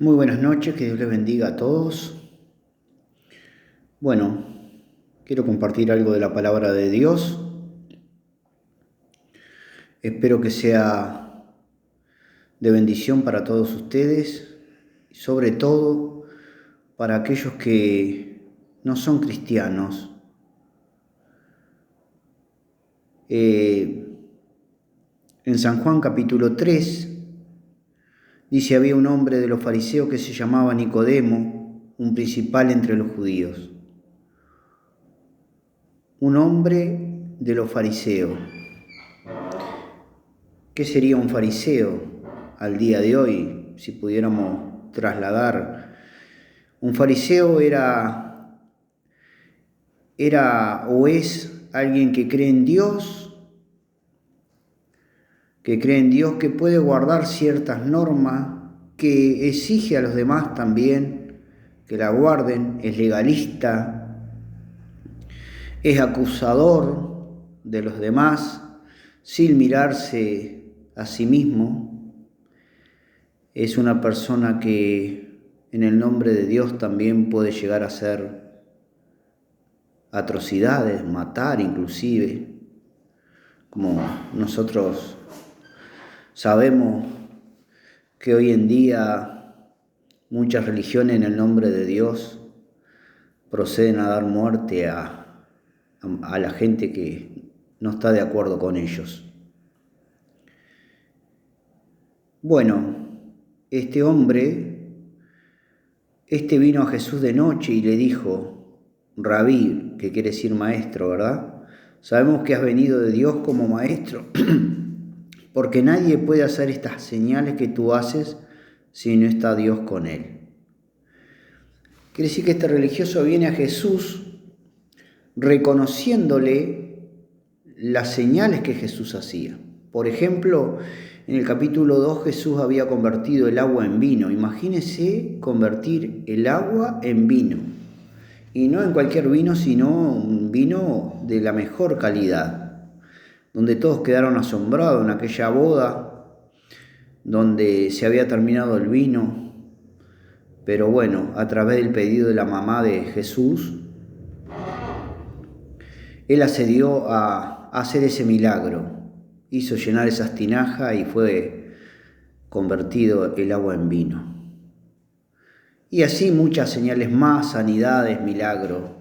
Muy buenas noches, que Dios les bendiga a todos. Bueno, quiero compartir algo de la palabra de Dios. Espero que sea de bendición para todos ustedes, y sobre todo para aquellos que no son cristianos. En San Juan capítulo 3 dice: había un hombre de los fariseos que se llamaba Nicodemo, un principal entre los judíos. Un hombre de los fariseos. ¿Qué sería un fariseo al día de hoy, si pudiéramos trasladar? Un fariseo era o es alguien que cree en Dios, que puede guardar ciertas normas, que exige a los demás también que la guarden, es legalista, es acusador de los demás sin mirarse a sí mismo. Es una persona que en el nombre de Dios también puede llegar a hacer atrocidades, matar inclusive, como nosotros sabemos que hoy en día muchas religiones en el nombre de Dios proceden a dar muerte a la gente que no está de acuerdo con ellos. Bueno, este hombre, vino a Jesús de noche y le dijo: Rabí, que quiere decir maestro, ¿verdad? Sabemos que has venido de Dios como maestro, porque nadie puede hacer estas señales que tú haces si no está Dios con él. Quiere decir que este religioso viene a Jesús reconociéndole las señales que Jesús hacía. Por ejemplo, en el capítulo 2 Jesús había convertido el agua en vino. Imagínense convertir el agua en vino. Y no en cualquier vino, sino un vino de la mejor calidad, donde todos quedaron asombrados en aquella boda, donde se había terminado el vino. Pero bueno, a través del pedido de la mamá de Jesús, él accedió a hacer ese milagro. Hizo llenar esas tinajas y fue convertido el agua en vino. Y así muchas señales más, sanidades, milagros,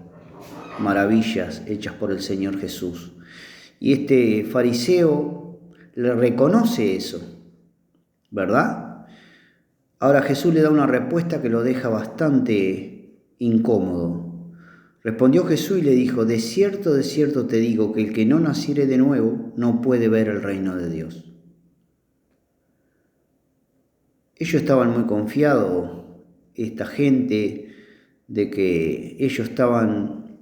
maravillas hechas por el Señor Jesús. Y este fariseo le reconoce eso, ¿verdad? Ahora Jesús le da una respuesta que lo deja bastante incómodo. Respondió Jesús y le dijo: de cierto te digo que el que no naciere de nuevo no puede ver el reino de Dios. Ellos estaban muy confiados, esta gente, de que ellos estaban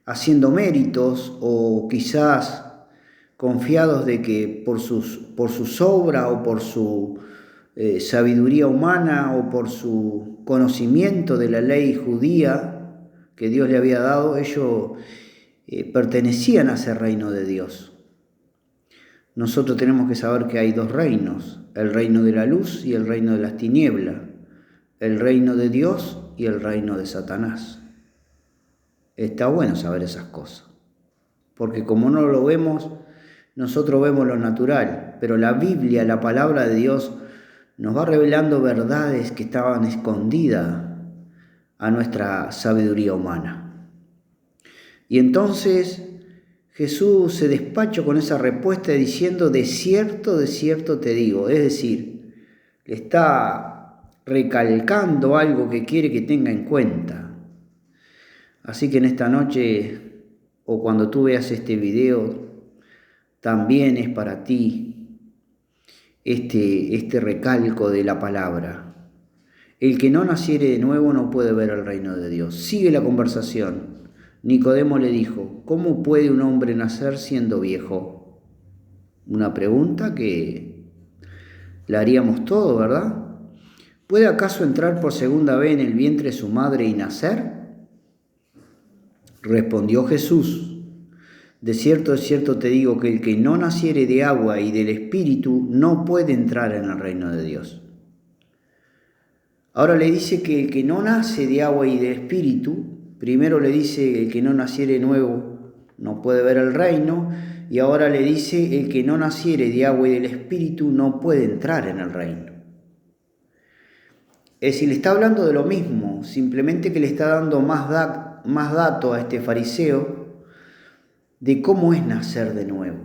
haciendo méritos, o quizás confiados de que por sus obras o por su sabiduría humana o por su conocimiento de la ley judía que Dios le había dado, ellos pertenecían a ese reino de Dios. Nosotros tenemos que saber que hay dos reinos: el reino de la luz y el reino de las tinieblas, el reino de Dios y el reino de Satanás. Está bueno saber esas cosas, porque como no lo vemos, nosotros vemos lo natural, pero la Biblia, la palabra de Dios, nos va revelando verdades que estaban escondidas a nuestra sabiduría humana. Y entonces Jesús se despachó con esa respuesta diciendo: de cierto te digo. Es decir, le está recalcando algo que quiere que tenga en cuenta. Así que en esta noche, o cuando tú veas este video, también es para ti este recalco de la palabra. El que no naciere de nuevo no puede ver el reino de Dios. Sigue la conversación. Nicodemo le dijo: ¿cómo puede un hombre nacer siendo viejo? Una pregunta que la haríamos todos, ¿verdad? ¿Puede acaso entrar por segunda vez en el vientre de su madre y nacer? Respondió Jesús: de cierto te digo que el que no naciere de agua y del Espíritu no puede entrar en el reino de Dios. Ahora le dice que el que no nace de agua y de espíritu, primero le dice el que no naciere nuevo no puede ver el reino, y ahora le dice el que no naciere de agua y del espíritu no puede entrar en el reino. Es decir, le está hablando de lo mismo, simplemente que le está dando más dato a este fariseo de cómo es nacer de nuevo.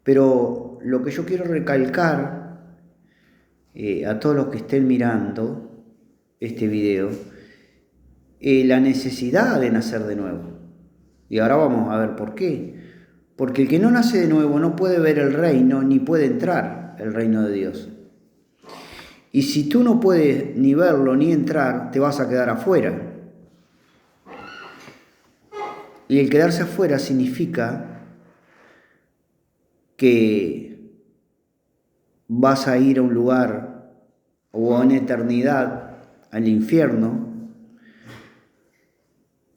Pero lo que yo quiero recalcar a todos los que estén mirando este video, la necesidad de nacer de nuevo. Y ahora vamos a ver por qué. Porque el que no nace de nuevo no puede ver el reino ni puede entrar el reino de Dios. Y si tú no puedes ni verlo ni entrar, te vas a quedar afuera. Y el quedarse afuera significa que vas a ir a un lugar o a una eternidad, al infierno,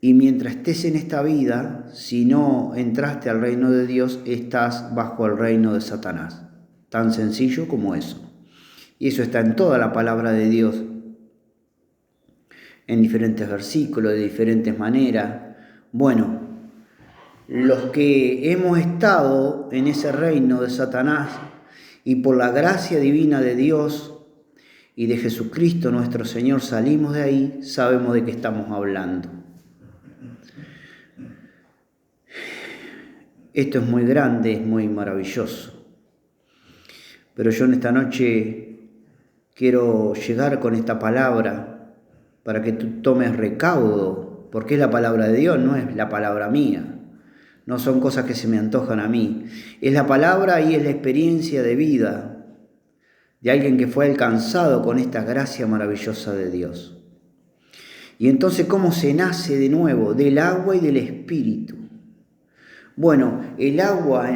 y mientras estés en esta vida, si no entraste al reino de Dios, estás bajo el reino de Satanás. Tan sencillo como eso. Y eso está en toda la palabra de Dios, en diferentes versículos, de diferentes maneras. Bueno, los que hemos estado en ese reino de Satanás y por la gracia divina de Dios y de Jesucristo nuestro Señor salimos de ahí, sabemos de qué estamos hablando. Esto es muy grande, es muy maravilloso. Pero yo en esta noche quiero llegar con esta palabra para que tú tomes recaudo, porque es la palabra de Dios, no es la palabra mía. No son cosas que se me antojan a mí. Es la palabra y es la experiencia de vida de alguien que fue alcanzado con esta gracia maravillosa de Dios. Y entonces, ¿cómo se nace de nuevo? Del agua y del espíritu. Bueno, el agua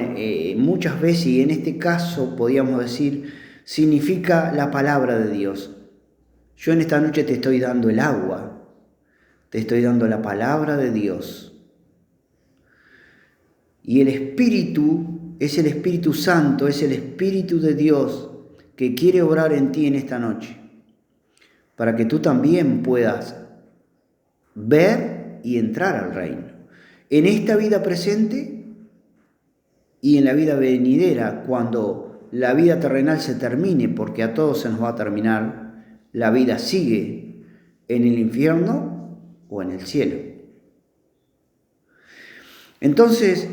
muchas veces, y en este caso podríamos decir, significa la palabra de Dios. Yo en esta noche te estoy dando el agua, te estoy dando la palabra de Dios. Y el Espíritu es el Espíritu Santo, es el Espíritu de Dios que quiere obrar en ti en esta noche, para que tú también puedas ver y entrar al reino. En esta vida presente y en la vida venidera, cuando la vida terrenal se termine, porque a todos se nos va a terminar, la vida sigue en el infierno o en el cielo. Entonces,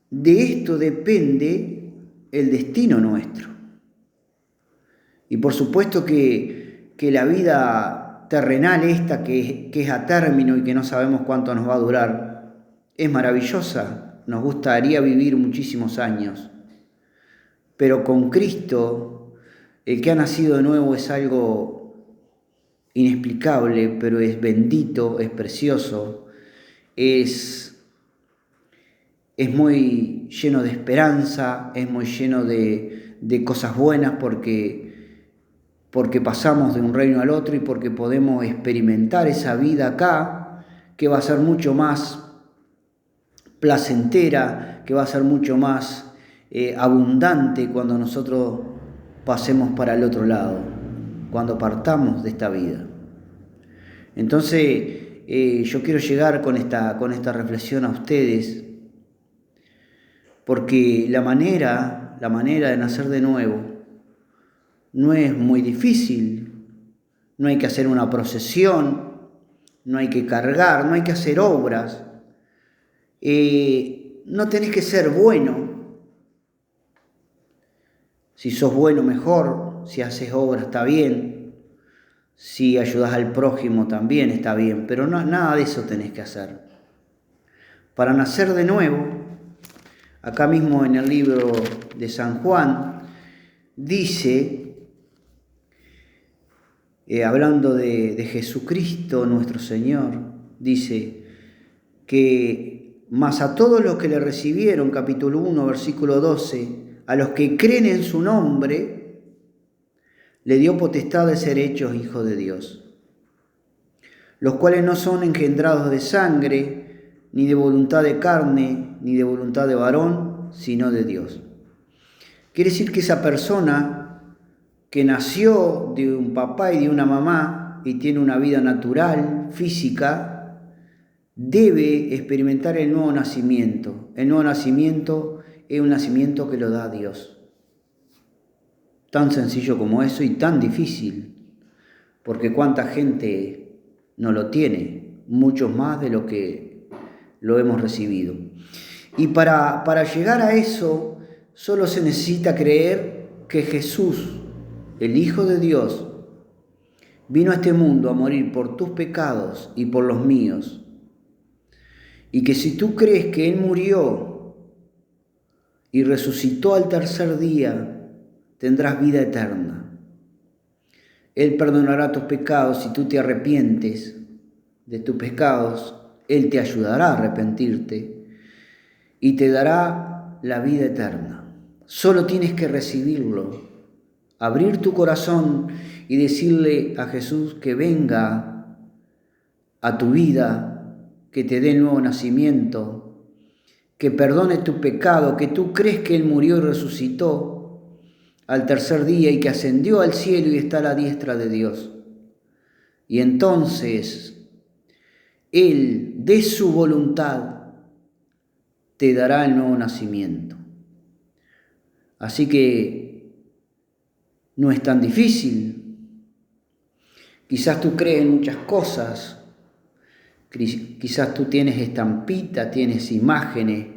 de esto depende el destino nuestro. Y por supuesto que la vida terrenal esta, que es a término y que no sabemos cuánto nos va a durar, es maravillosa. Nos gustaría vivir muchísimos años. Pero con Cristo, el que ha nacido de nuevo es algo inexplicable, pero es bendito, es precioso, es muy lleno de esperanza, es muy lleno de cosas buenas porque pasamos de un reino al otro y porque podemos experimentar esa vida acá, que va a ser mucho más placentera, que va a ser mucho más abundante cuando nosotros pasemos para el otro lado, cuando partamos de esta vida. Entonces, yo quiero llegar con esta reflexión a ustedes, porque la manera de nacer de nuevo no es muy difícil. No hay que hacer una procesión, no hay que cargar, no hay que hacer obras. No tenés que ser bueno. Si sos bueno, mejor. Si haces obras, está bien. Si ayudás al prójimo, también está bien. Pero nada de eso tenés que hacer. Para nacer de nuevo, acá mismo en el libro de San Juan, dice, hablando de Jesucristo nuestro Señor, dice que más a todos los que le recibieron, capítulo 1, versículo 12, a los que creen en su nombre, le dio potestad de ser hechos hijos de Dios, los cuales no son engendrados de sangre, ni de voluntad de carne, ni de voluntad de varón, sino de Dios. Quiere decir que esa persona que nació de un papá y de una mamá y tiene una vida natural, física, debe experimentar el nuevo nacimiento. El nuevo nacimiento es un nacimiento que lo da Dios. Tan sencillo como eso y tan difícil, porque cuánta gente no lo tiene, muchos más de lo que lo hemos recibido. Y para llegar a eso, solo se necesita creer que Jesús, el Hijo de Dios, vino a este mundo a morir por tus pecados y por los míos. Y que si tú crees que Él murió y resucitó al tercer día, tendrás vida eterna. Él perdonará tus pecados si tú te arrepientes de tus pecados. Él te ayudará a arrepentirte y te dará la vida eterna. Solo tienes que recibirlo, abrir tu corazón y decirle a Jesús que venga a tu vida, que te dé el nuevo nacimiento, que perdone tu pecado, que tú crees que Él murió y resucitó al tercer día y que ascendió al cielo y está a la diestra de Dios. Y entonces Él, de su voluntad, te dará el nuevo nacimiento. Así que no es tan difícil. Quizás tú crees en muchas cosas. Quizás tú tienes estampitas, tienes imágenes,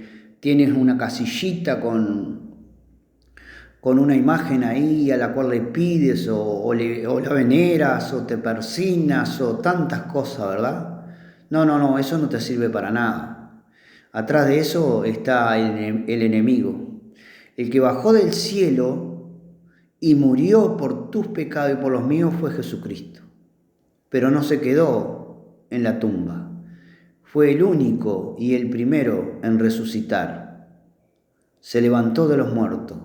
tienes una casillita con una imagen ahí a la cual le pides o la veneras o te persignas o tantas cosas, ¿verdad? No, eso no te sirve para nada. Atrás de eso está el enemigo, el que bajó del cielo y murió por tus pecados y por los míos fue Jesucristo. Pero no se quedó en la tumba. Fue el único y el primero en resucitar. Se levantó de los muertos.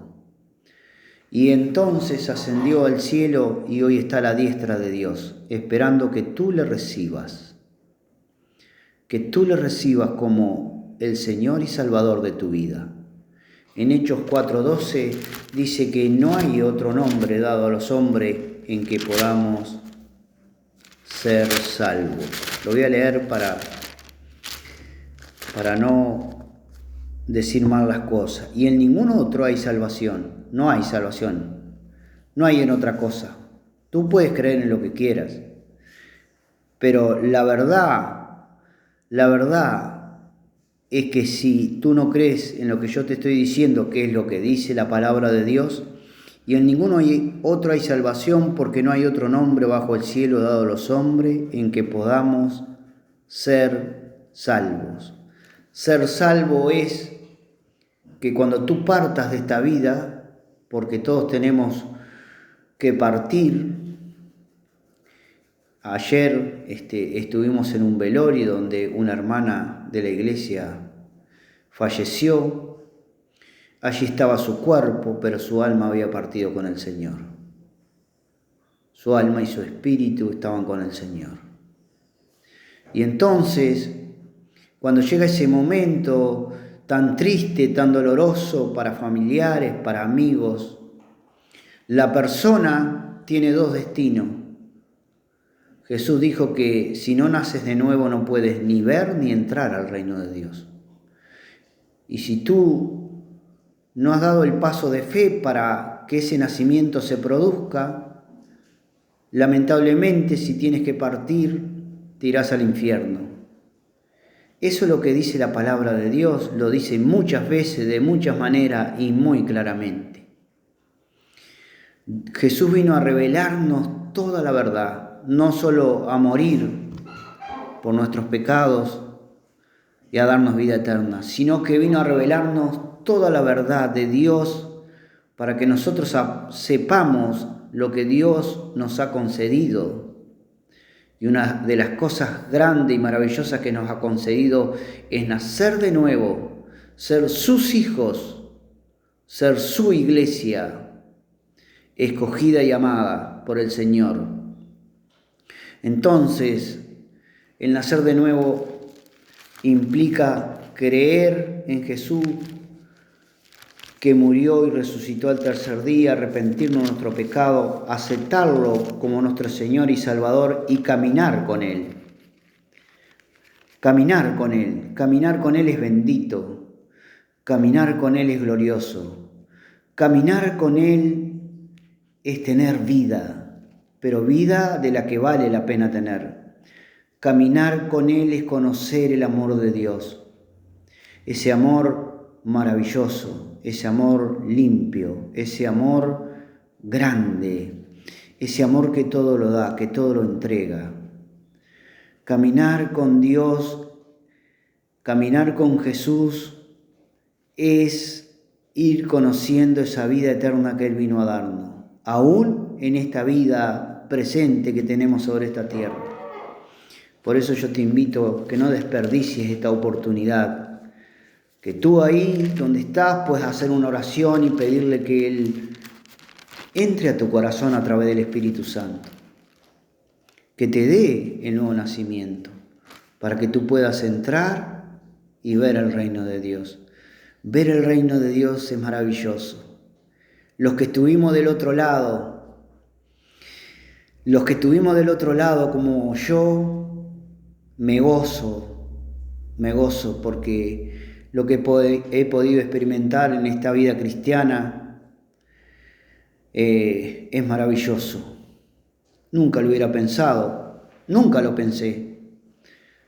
Y entonces ascendió al cielo y hoy está a la diestra de Dios, esperando que tú le recibas. Que tú le recibas como el Señor y Salvador de tu vida. En Hechos 4:12 dice que no hay otro nombre dado a los hombres en que podamos ser salvos. Lo voy a leer para no decir mal las cosas. Y en ningún otro hay salvación. No hay salvación. No hay en otra cosa. Tú puedes creer en lo que quieras. Pero la verdad es que si tú no crees en lo que yo te estoy diciendo, que es lo que dice la palabra de Dios, y en ninguno otro hay salvación, porque no hay otro nombre bajo el cielo dado a los hombres en que podamos ser salvos. Ser salvo es que cuando tú partas de esta vida, porque todos tenemos que partir. Ayer estuvimos en un velorio donde una hermana de la iglesia falleció. Allí estaba su cuerpo, pero su alma había partido con el Señor. Su alma y su espíritu estaban con el Señor. Y entonces, cuando llega ese momento tan triste, tan doloroso para familiares, para amigos, la persona tiene dos destinos. Jesús dijo que si no naces de nuevo no puedes ni ver ni entrar al reino de Dios. Y si tú no has dado el paso de fe para que ese nacimiento se produzca, lamentablemente si tienes que partir, te irás al infierno. Eso es lo que dice la palabra de Dios, lo dice muchas veces, de muchas maneras y muy claramente. Jesús vino a revelarnos toda la verdad, no solo a morir por nuestros pecados y a darnos vida eterna, sino que vino a revelarnos toda la verdad de Dios para que nosotros sepamos lo que Dios nos ha concedido. Y una de las cosas grandes y maravillosas que nos ha concedido es nacer de nuevo, ser sus hijos, ser su iglesia, escogida y amada por el Señor. Entonces, el nacer de nuevo implica creer en Jesús, que murió y resucitó al tercer día, arrepentirnos de nuestro pecado, aceptarlo como nuestro Señor y Salvador y caminar con Él. Caminar con Él es bendito, caminar con Él es glorioso, caminar con Él es tener vida, pero vida de la que vale la pena tener. Caminar con Él es conocer el amor de Dios, ese amor maravilloso, ese amor limpio, ese amor grande, ese amor que todo lo da, que todo lo entrega. Caminar con Dios, caminar con Jesús es ir conociendo esa vida eterna que Él vino a darnos, aún en esta vida presente que tenemos sobre esta tierra. Por eso yo te invito a que no desperdicies esta oportunidad, que tú ahí donde estás puedes hacer una oración y pedirle que Él entre a tu corazón a través del Espíritu Santo, que te dé el nuevo nacimiento, para que tú puedas entrar y ver el reino de Dios. Ver el reino de Dios es maravilloso. Los que estuvimos del otro lado como yo, me gozo porque lo que he podido experimentar en esta vida cristiana es maravilloso. Nunca lo hubiera pensado, nunca lo pensé,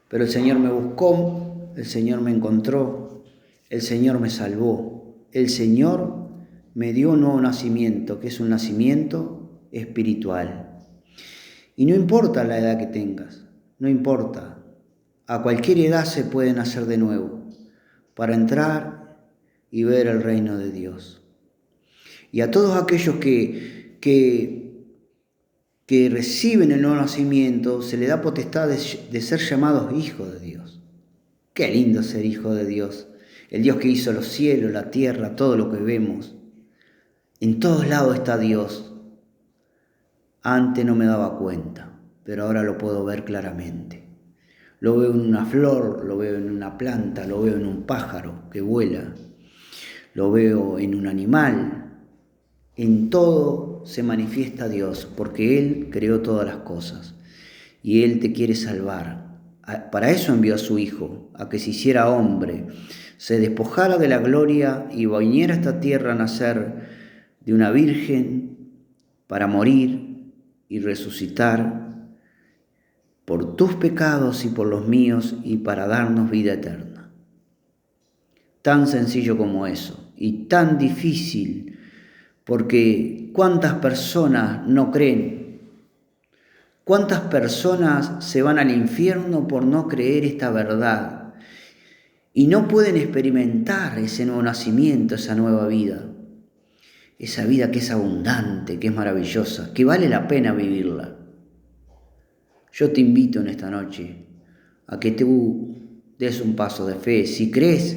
pero el Señor me buscó, el Señor me encontró, el Señor me salvó, el Señor me dio un nuevo nacimiento, que es un nacimiento espiritual. Y no importa la edad que tengas, no importa, a cualquier edad se puede nacer de nuevo, para entrar y ver el reino de Dios. Y a todos aquellos que reciben el nuevo nacimiento, se les da potestad de ser llamados hijos de Dios. Qué lindo ser hijo de Dios, el Dios que hizo los cielos, la tierra, todo lo que vemos. En todos lados está Dios. Antes no me daba cuenta, pero ahora lo puedo ver claramente. Lo veo en una flor, lo veo en una planta, lo veo en un pájaro que vuela, lo veo en un animal. En todo se manifiesta Dios, porque Él creó todas las cosas y Él te quiere salvar. Para eso envió a su Hijo, a que se hiciera hombre, se despojara de la gloria y viniera a esta tierra a nacer de una virgen para morir y resucitar por tus pecados y por los míos y para darnos vida eterna. Tan sencillo como eso y tan difícil, porque ¿cuántas personas no creen? ¿Cuántas personas se van al infierno por no creer esta verdad? Y no pueden experimentar ese nuevo nacimiento, esa nueva vida. Esa vida que es abundante, que es maravillosa, que vale la pena vivirla. Yo te invito en esta noche a que tú des un paso de fe. Si crees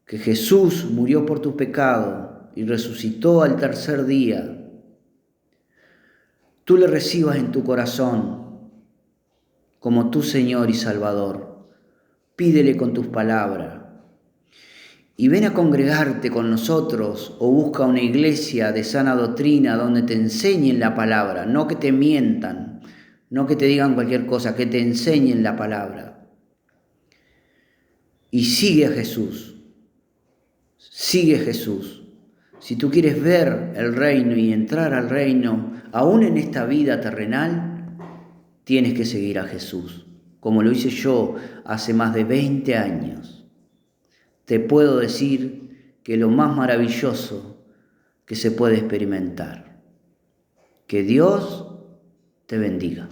que Jesús murió por tus pecados y resucitó al tercer día, tú le recibas en tu corazón como tu Señor y Salvador. Pídele con tus palabras y ven a congregarte con nosotros o busca una iglesia de sana doctrina donde te enseñen la palabra, no que te mientan, no que te digan cualquier cosa, que te enseñen la palabra. Y sigue a Jesús, sigue Jesús. Si tú quieres ver el reino y entrar al reino, aún en esta vida terrenal, tienes que seguir a Jesús, como lo hice yo hace más de 20 años. Te puedo decir que lo más maravilloso que se puede experimentar. Que Dios te bendiga.